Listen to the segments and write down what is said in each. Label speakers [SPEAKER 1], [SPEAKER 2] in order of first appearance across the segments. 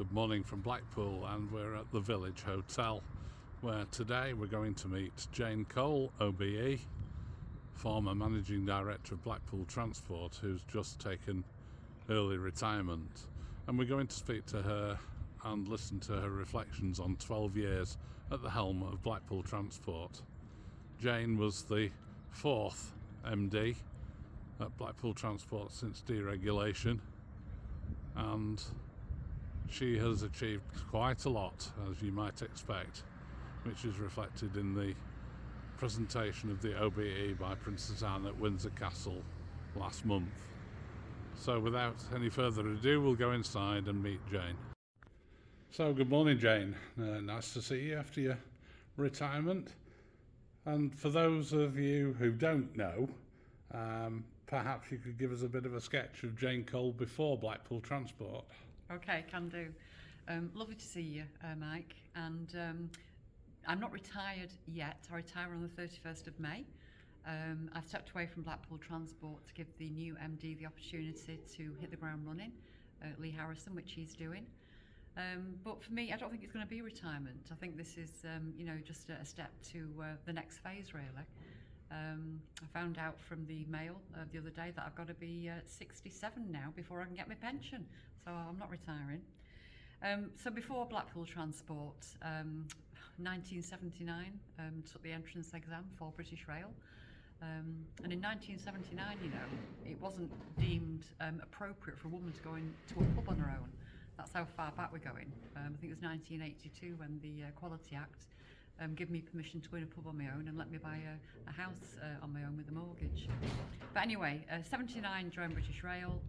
[SPEAKER 1] Good morning from Blackpool, and we're at the Village Hotel, where today we're going to meet Cole OBE, former Managing Director of Blackpool Transport, who's just taken early retirement. And we're going to speak to her and listen to her reflections on 12 years at the helm of Blackpool Transport. Jane was the fourth MD at Blackpool Transport since deregulation, and she has achieved quite a lot, as you might expect, which is reflected in the presentation of the OBE by Princess Anne at Windsor Castle last month. So without any further ado, we'll go inside and meet Jane. So good morning, Jane. Nice to see you after your retirement. And for those of you who don't know, perhaps you could give us a bit of a sketch of Jane Cole before Blackpool Transport.
[SPEAKER 2] Okay, can do. Lovely to see you, Mike. And I'm not retired yet. I retire on the 31st of May. I've stepped away from Blackpool Transport to give the new MD the opportunity to hit the ground running, Lee Harrison, which he's doing. But for me, I don't think it's going to be retirement. I think this is, just a step to the next phase, really. I found out from the Mail the other day that I've got to be 67 now before I can get my pension, so I'm not retiring. So before Blackpool Transport, 1979, took the entrance exam for British Rail. And in 1979, it wasn't deemed appropriate for a woman to go into a pub on her own. That's how far back we're going. I think it was 1982 when the Equality Act gave me permission to go in a pub on my own and let me buy a house on my own with a mortgage. But anyway, 79 joined British Rail.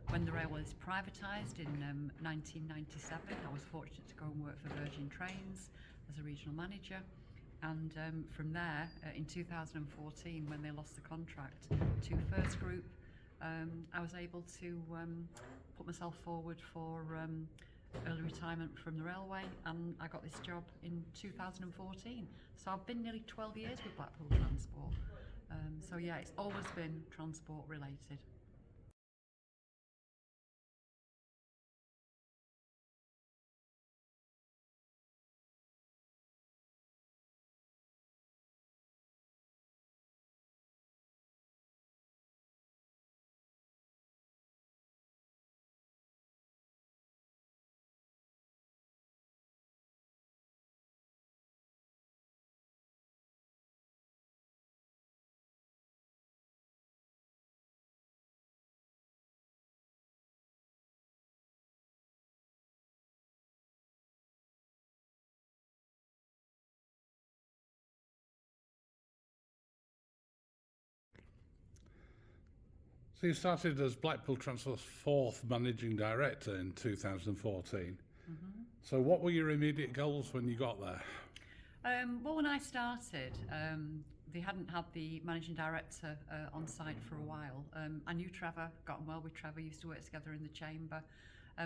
[SPEAKER 2] When the rail was privatised in 1997, I was fortunate to go and work for Virgin Trains as a regional manager. And from there, in 2014, when they lost the contract to First Group, I was able to put myself forward for early retirement from the railway, and I got this job in 2014. So I've been nearly 12 years with Blackpool Transport. So yeah, it's always been transport related.
[SPEAKER 1] So you started as Blackpool Transport's fourth Managing Director in 2014. Mm-hmm. So what were your immediate goals when you got there?
[SPEAKER 2] Well, when I started, they hadn't had the Managing Director on site for a while. I knew Trevor, got on well with Trevor, used to work together in the chamber,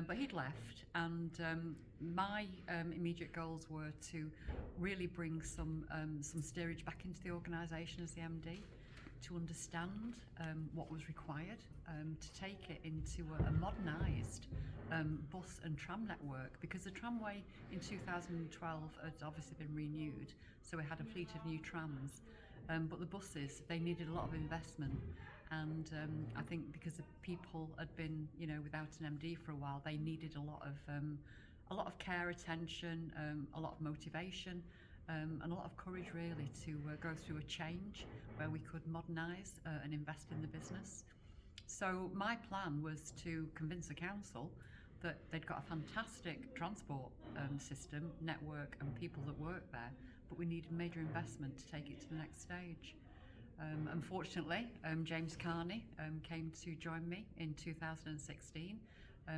[SPEAKER 2] but he'd left, and my immediate goals were to really bring some steerage back into the organisation as the MD, to understand what was required to take it into a modernised bus and tram network, because the tramway in 2012 had obviously been renewed, so we had a fleet of new trams, but the buses, they needed a lot of investment, and I think because the people had been without an MD for a while, they needed a lot of care, attention, a lot of motivation, and a lot of courage really to go through a change where we could modernise and invest in the business. So my plan was to convince the council that they'd got a fantastic transport system, network and people that work there, but we needed major investment to take it to the next stage. Unfortunately, James Carney came to join me in 2016.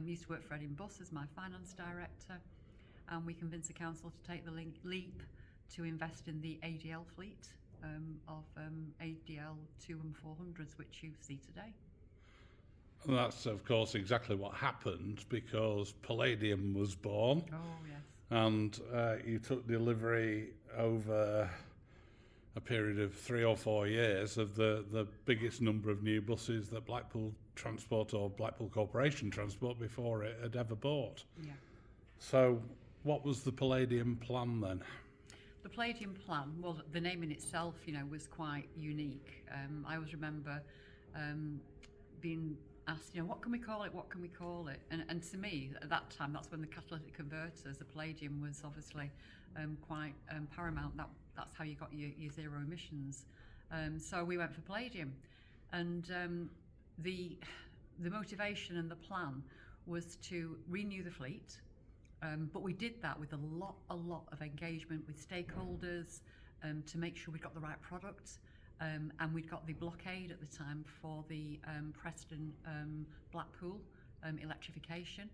[SPEAKER 2] He used to work for Edinbus as my finance director, and we convinced the council to take the leap to invest in the ADL fleet of ADL 2 and 400s, which you see today.
[SPEAKER 1] And that's, of course, exactly what happened, because PALLADIUM was born.
[SPEAKER 2] Oh, yes.
[SPEAKER 1] And you took delivery over a period of 3 or 4 years of the biggest number of new buses that Blackpool Transport or Blackpool Corporation Transport before it had ever bought.
[SPEAKER 2] Yeah.
[SPEAKER 1] So what was the Palladium plan then?
[SPEAKER 2] The Palladium plan, well, the name in itself, was quite unique. I always remember being asked, what can we call it? What can we call it? And to me, at that time, that's when the catalytic converters, the Palladium, was obviously quite paramount. That's how you got your zero emissions. So we went for Palladium, and the motivation and the plan was to renew the fleet. But we did that with a lot of engagement with stakeholders to make sure we got the right product. And we'd got the blockade at the time for the Preston Blackpool electrification.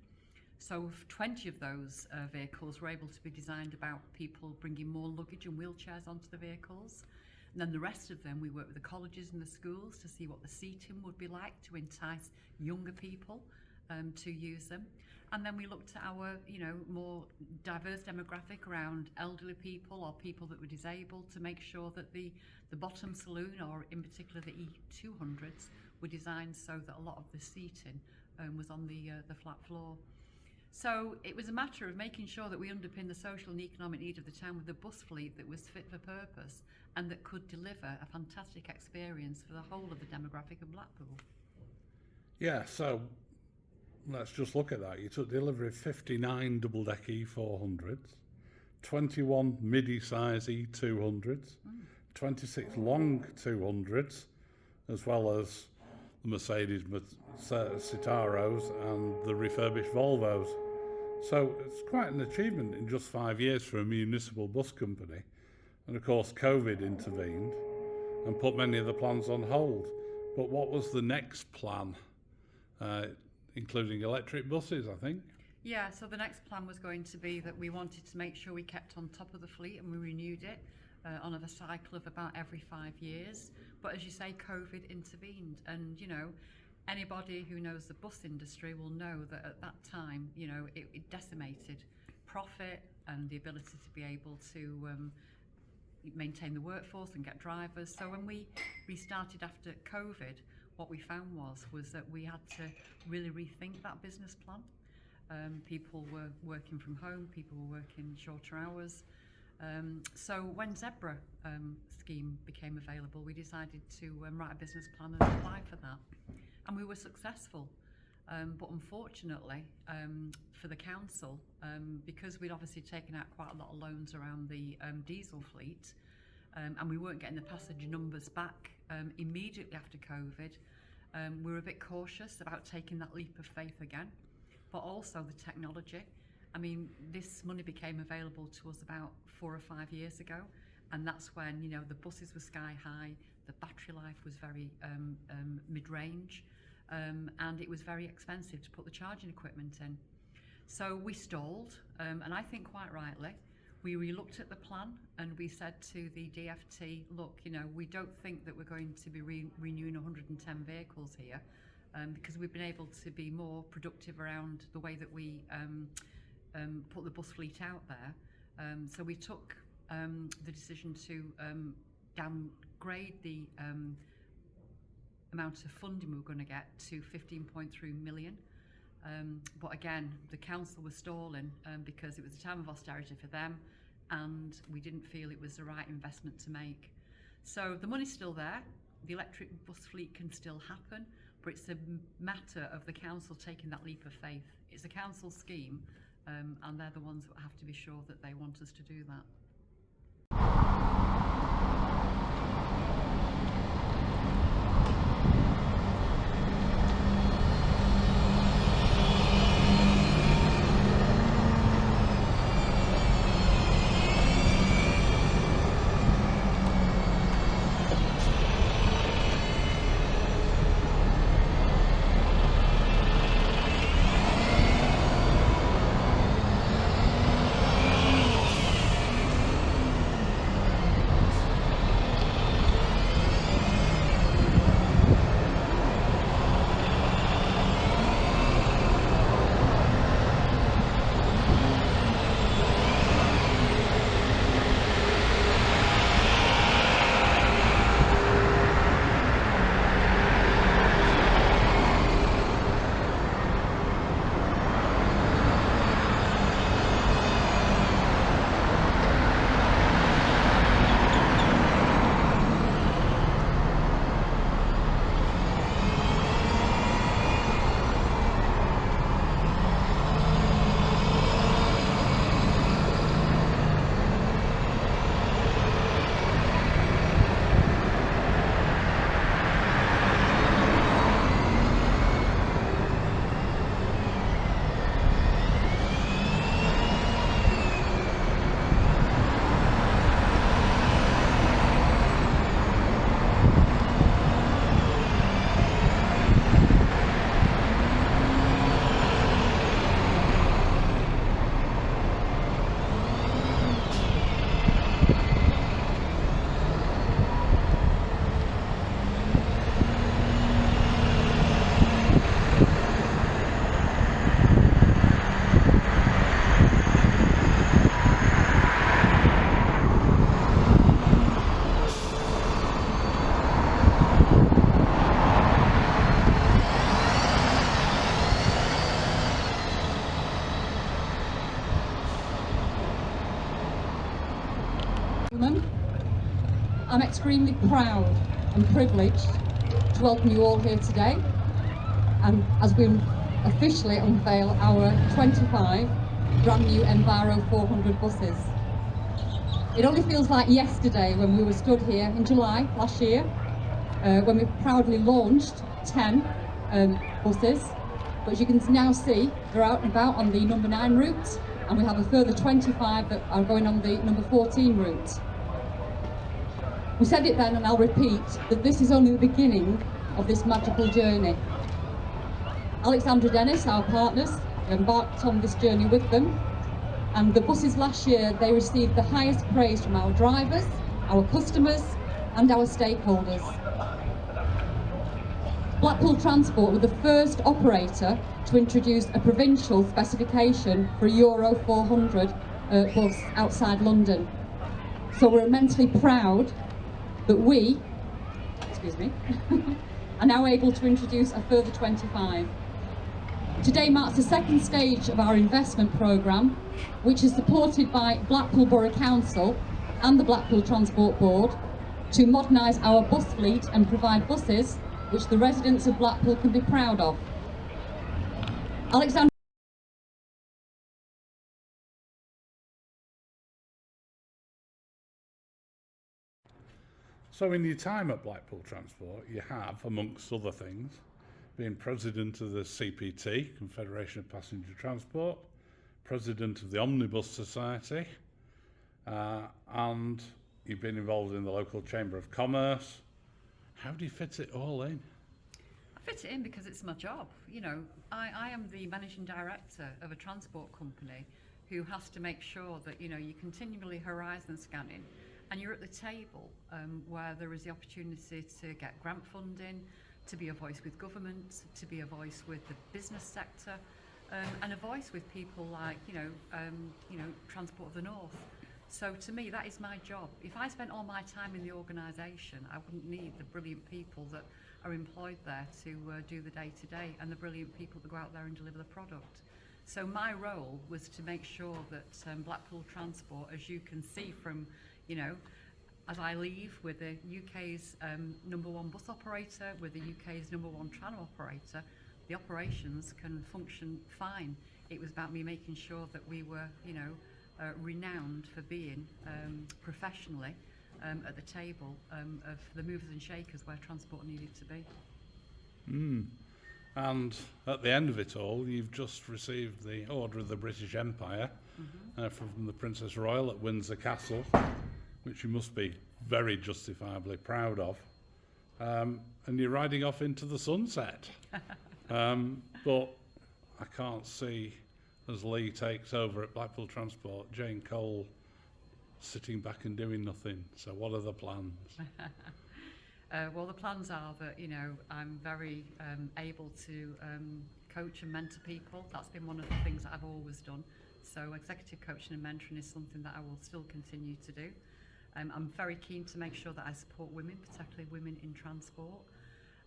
[SPEAKER 2] So 20 of those vehicles were able to be designed about people bringing more luggage and wheelchairs onto the vehicles. And then the rest of them, we worked with the colleges and the schools to see what the seating would be like to entice younger people to use them. And then we looked at our, more diverse demographic around elderly people or people that were disabled to make sure that the bottom saloon, or in particular the E200s, were designed so that a lot of the seating was on the flat floor. So it was a matter of making sure that we underpin the social and economic need of the town with a bus fleet that was fit for purpose and that could deliver a fantastic experience for the whole of the demographic of Blackpool.
[SPEAKER 1] Yeah, so let's just look at that. You took delivery of 59 double-deck E400s, 21 midi-size E200s, 26 long 200s, as well as the Mercedes Citaros and the refurbished Volvos. So it's quite an achievement in just 5 years for a municipal bus company. And of course, COVID intervened and put many of the plans on hold. But what was the next plan? Including electric buses, I think.
[SPEAKER 2] Yeah, so the next plan was going to be that we wanted to make sure we kept on top of the fleet, and we renewed it on a cycle of about every 5 years. But as you say, COVID intervened, and anybody who knows the bus industry will know that at that time, it decimated profit and the ability to be able to maintain the workforce and get drivers. So when we restarted after COVID, what we found was that we had to really rethink that business plan. People were working from home, people were working shorter hours. So when Zebra scheme became available, we decided to write a business plan and apply for that. And we were successful. But unfortunately, for the council, because we'd obviously taken out quite a lot of loans around the diesel fleet, and we weren't getting the passenger numbers back immediately after COVID, we were a bit cautious about taking that leap of faith again. But also the technology. I mean, this money became available to us about 4 or 5 years ago, and that's when the buses were sky high, the battery life was very mid-range, and it was very expensive to put the charging equipment in. So we stalled, and I think quite rightly. We re-looked at the plan and we said to the DFT, look, we don't think that we're going to be renewing 110 vehicles here, because we've been able to be more productive around the way that we put the bus fleet out there. So we took the decision to downgrade the amount of funding we were going to get to 15.3 million. But again, the council was stalling because it was a time of austerity for them, and we didn't feel it was the right investment to make. So the money's still there, the electric bus fleet can still happen, but it's a matter of the council taking that leap of faith. It's a council scheme, and they're the ones that have to be sure that they want us to do that.
[SPEAKER 3] I'm extremely proud and privileged to welcome you all here today, and as we officially unveil our 25 brand new Enviro 400 buses. It only feels like yesterday when we were stood here in July last year, when we proudly launched 10 buses, but as you can now see, they're out and about on the number 9 route, and we have a further 25 that are going on the number 14 route. We said it then, and I'll repeat, that this is only the beginning of this magical journey. Alexandra Dennis, our partners, embarked on this journey with them, and the buses last year, they received the highest praise from our drivers, our customers, and our stakeholders. Blackpool Transport were the first operator to introduce a provincial specification for a Euro 400 bus outside London. So we're immensely proud that we, are now able to introduce a further 25. Today marks the second stage of our investment programme, which is supported by Blackpool Borough Council and the Blackpool Transport Board to modernise our bus fleet and provide buses which the residents of Blackpool can be proud of. Alexander.
[SPEAKER 1] So in your time at Blackpool Transport, you have, amongst other things, been president of the CPT, Confederation of Passenger Transport, president of the Omnibus Society, and you've been involved in the local Chamber of Commerce. How do you fit it all in?
[SPEAKER 2] I fit it in because it's my job. You know, I am the managing director of a transport company who has to make sure that, you know, you're continually horizon scanning and you're at the table where there is the opportunity to get grant funding, to be a voice with government, to be a voice with the business sector, and a voice with people like, Transport of the North. So to me, that is my job. If I spent all my time in the organisation, I wouldn't need the brilliant people that are employed there to do the day-to-day and the brilliant people that go out there and deliver the product. So my role was to make sure that Blackpool Transport, as you can see from, as I leave, with the UK's number 1 bus operator, with the UK's number 1 tram operator, the operations can function fine. It was about me making sure that we were, renowned for being professionally at the table of the movers and shakers where transport needed to be.
[SPEAKER 1] And at the end of it all, you've just received the Order of the British Empire from the Princess Royal at Windsor Castle, which you must be very justifiably proud of. And you're riding off into the sunset. But I can't see, as Lee takes over at Blackpool Transport, Jane Cole sitting back and doing nothing. So what are the plans?
[SPEAKER 2] Well, the plans are that, I'm very able to coach and mentor people. That's been one of the things that I've always done. So executive coaching and mentoring is something that I will still continue to do. I'm very keen to make sure that I support women, particularly women in transport.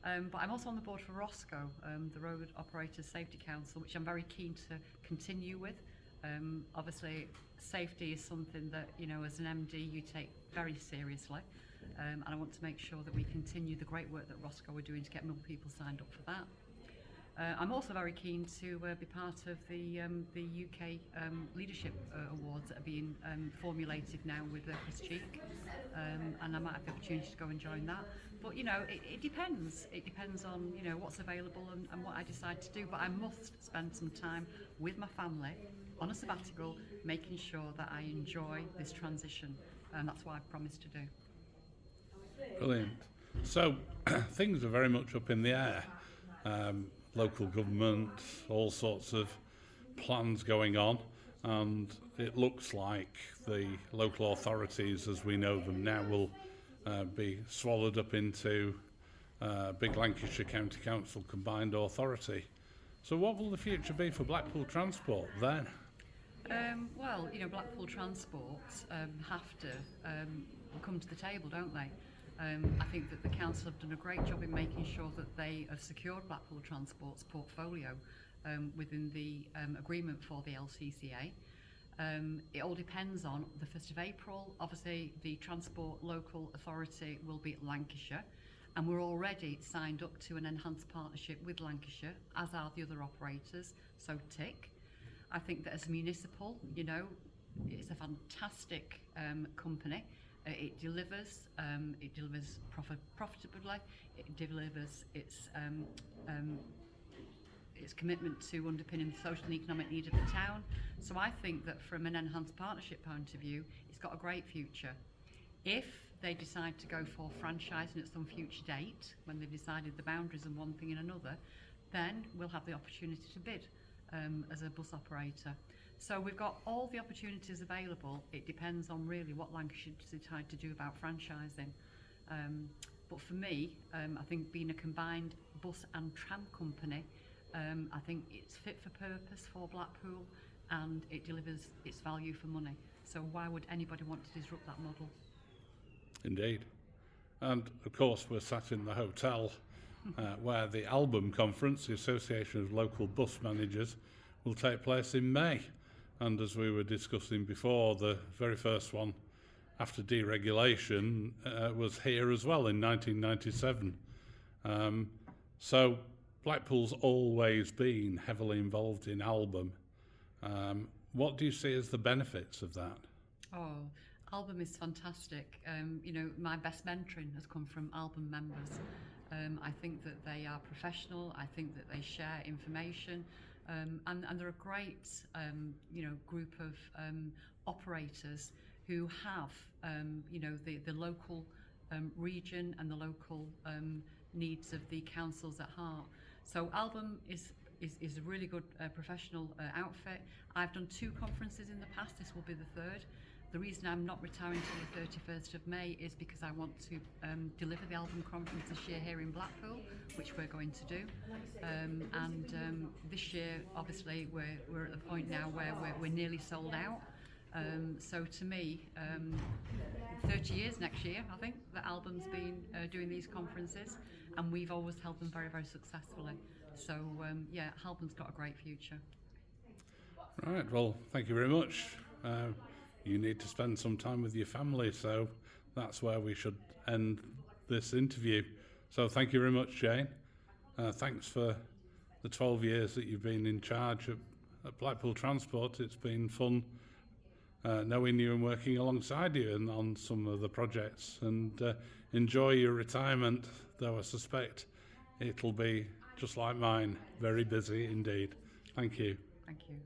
[SPEAKER 2] But I'm also on the board for ROSCO, the Road Operators Safety Council, which I'm very keen to continue with. Obviously, safety is something that, as an MD, you take very seriously. And I want to make sure that we continue the great work that ROSCO are doing to get more people signed up for that. I'm also very keen to be part of the UK Leadership Awards that are being formulated now with Chris Cheek, and I might have the opportunity to go and join that. But it depends. It depends on what's available and what I decide to do. But I must spend some time with my family on a sabbatical, making sure that I enjoy this transition, and that's what I've promised to do.
[SPEAKER 1] Brilliant. So things are very much up in the air. Local government, all sorts of plans going on, and it looks like the local authorities as we know them now will be swallowed up into big Lancashire County Council combined authority. So what will the future be for Blackpool Transport then?
[SPEAKER 2] Well, Blackpool Transport have to come to the table, don't they? I think that the council have done a great job in making sure that they have secured Blackpool Transport's portfolio within the agreement for the LCCA. It all depends on the 1st of April. Obviously, the Transport Local Authority will be at Lancashire, and we're already signed up to an enhanced partnership with Lancashire, as are the other operators, so tick. I think that as municipal, you know, it's a fantastic company. It delivers profitably. It delivers its commitment to underpinning the social and economic need of the town. So I think that from an enhanced partnership point of view, it's got a great future. If they decide to go for franchising at some future date, when they've decided the boundaries and one thing and another, then we'll have the opportunity to bid as a bus operator. So we've got all the opportunities available. It depends on really what Lancashire decide to do about franchising. But for me, I think being a combined bus and tram company, I think it's fit for purpose for Blackpool, and it delivers its value for money. So why would anybody want to disrupt that model?
[SPEAKER 1] Indeed. And of course we're sat in the hotel where the ALBUM conference, the Association of Local Bus Managers, will take place in May. And as we were discussing before, the very first one after deregulation was here as well in 1997. So Blackpool's always been heavily involved in ALBUM. What do you see as the benefits of that?
[SPEAKER 2] Oh, ALBUM is fantastic. You know, my best mentoring has come from ALBUM members. I think that they are professional. I think that they share information. And they're a great, you know, group of operators who have, you know, the local region and the local needs of the councils at heart. So ALBUM is a really good professional outfit. I've done 2 conferences in the past. This will be the 3rd. The reason I'm not retiring until the 31st of May is because I want to deliver the ALBUM conference this year here in Blackpool, which we're going to do. And this year, obviously, we're at the point now where we're nearly sold out. So to me, 30 years next year, I think, that ALBUM's been doing these conferences, and we've always held them very, very successfully. So yeah, ALBUM's got a great future.
[SPEAKER 1] Right, well, thank you very much. You need to spend some time with your family, so that's where we should end this interview. So thank you very much, Jane. Thanks for the 12 years that you've been in charge at Blackpool Transport. It's been fun knowing you and working alongside you on some of the projects, and enjoy your retirement, though I suspect it'll be just like mine, very busy indeed. Thank you.
[SPEAKER 2] Thank you.